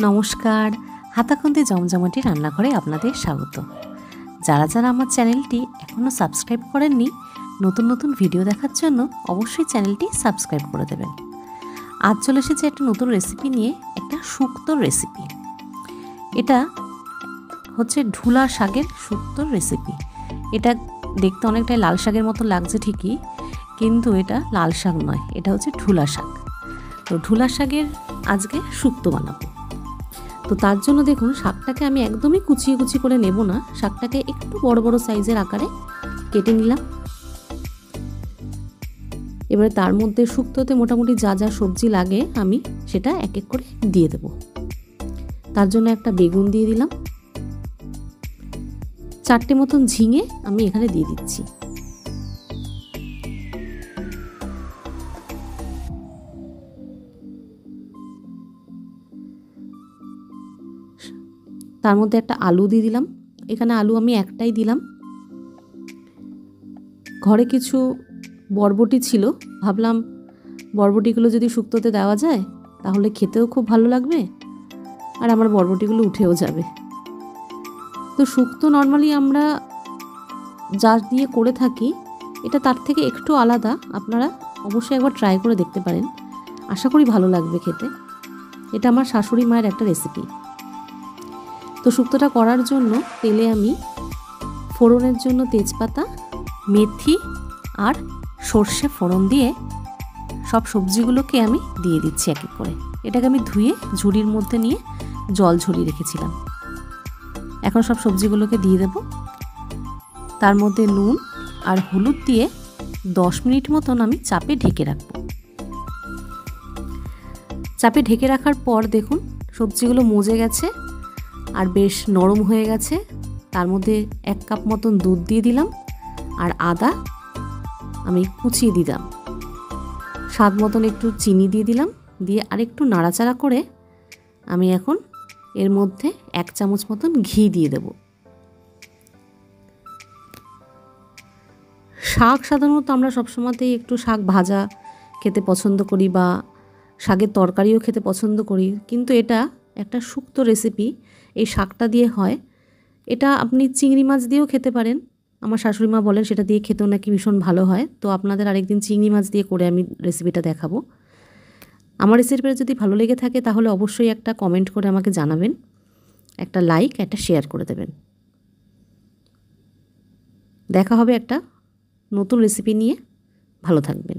নমস্কার, হাতাখন্তি জমজমাটি রান্নাঘরে আপনাদের স্বাগত। যারা যারা আমার চ্যানেলটি এখনও সাবস্ক্রাইব করেননি, নতুন নতুন ভিডিও দেখার জন্য অবশ্যই চ্যানেলটি সাবস্ক্রাইব করে দেবেন। আজ চলে এসেছে একটা নতুন রেসিপি নিয়ে, একটা শুক্তোর রেসিপি। এটা হচ্ছে ঢুলা শাকের শুক্তোর রেসিপি। এটা দেখতে অনেকটাই লাল শাকের মতো লাগছে ঠিকই, কিন্তু এটা লাল শাক নয়, এটা হচ্ছে ঢুলা শাক। তো ঢুলা শাকের আজকে শুক্তো বানাবো। তো তার জন্য দেখুন, শাকটাকে আমি একদমই কুচিয়ে কুচি করে নেব না, শাকটাকে একটু বড় বড় সাইজের আকারে কেটে নিলাম। এবারে তার মধ্যে শুক্তোতে মোটামুটি যা যা সবজি লাগে আমি সেটা এক এক করে দিয়ে দেব। তার জন্য একটা বেগুন দিয়ে দিলাম, 4টে মতন ঝিঙে আমি এখানে দিয়ে দিচ্ছি। তার মধ্যে একটা আলু দিয়ে দিলাম, এখানে আলু আমি একটাই দিলাম। ঘরে কিছু বরবটি ছিল, ভাবলাম বরবটিগুলো যদি শুক্তোতে দেওয়া যায় তাহলে খেতেও খুব ভালো লাগবে আর আমার বরবটিগুলো উঠেও যাবে। তো শুক্তো নর্মালি আমরা যা দিয়ে করে থাকি, এটা তার থেকে একটু আলাদা। আপনারা অবশ্যই একবার ট্রাই করে দেখতে পারেন, আশা করি ভালো লাগবে খেতে। এটা আমার শাশুড়ি মায়ের একটা রেসিপি। তো শুক্তোটা করার জন্য তেলে আমি ফোড়নের জন্য তেজপাতা, মেথি আর সর্ষে ফোড়ন দিয়ে সব সবজিগুলোকে আমি দিয়ে দিচ্ছি এক এক করে। এটাকে আমি ধুয়ে ঝুড়ির মধ্যে নিয়ে জল ঝরিয়ে রেখেছিলাম। এখন সব সবজিগুলোকে দিয়ে দেব। তার মধ্যে নুন আর হলুদ দিয়ে 10 মিনিট মতন আমি চাপে ঢেকে রাখব। চাপে ঢেকে রাখার পর দেখুন সবজিগুলো মজে গেছে আর বেশ নরম হয়ে গেছে। তার মধ্যে 1 কাপ মতন দুধ দিয়ে দিলাম আর আদা আমি কুচিয়ে দিলাম। স্বাদ মতন একটু চিনি দিয়ে দিলাম, দিয়ে আরেকটু নাড়াচাড়া করে আমি এখন এর মধ্যে 1 চামচ মতন ঘি দিয়ে দেব। শাক সাধারণত আমরা সবসময়তেই একটু শাক ভাজা খেতে পছন্দ করি বা শাকের তরকারিও খেতে পছন্দ করি, কিন্তু এটা একটা শুক্তো রেসিপি, এই শাকটা দিয়ে হয়। এটা আপনি চিংড়ি মাছ দিয়েও খেতে পারেন, আমার শাশুড়ি মা বলেন সেটা দিয়ে খেতেও নাকি ভীষণ ভালো হয়। তো আপনাদের আরেকদিন চিংড়ি মাছ দিয়ে করে আমি রেসিপিটা দেখাবো। আমার রেসিপিটা যদি ভালো লেগে থাকে তাহলে অবশ্যই একটা কমেন্ট করে আমাকে জানাবেন, একটা লাইক, একটা শেয়ার করে দেবেন। দেখা হবে একটা নতুন রেসিপি নিয়ে, ভালো থাকবেন।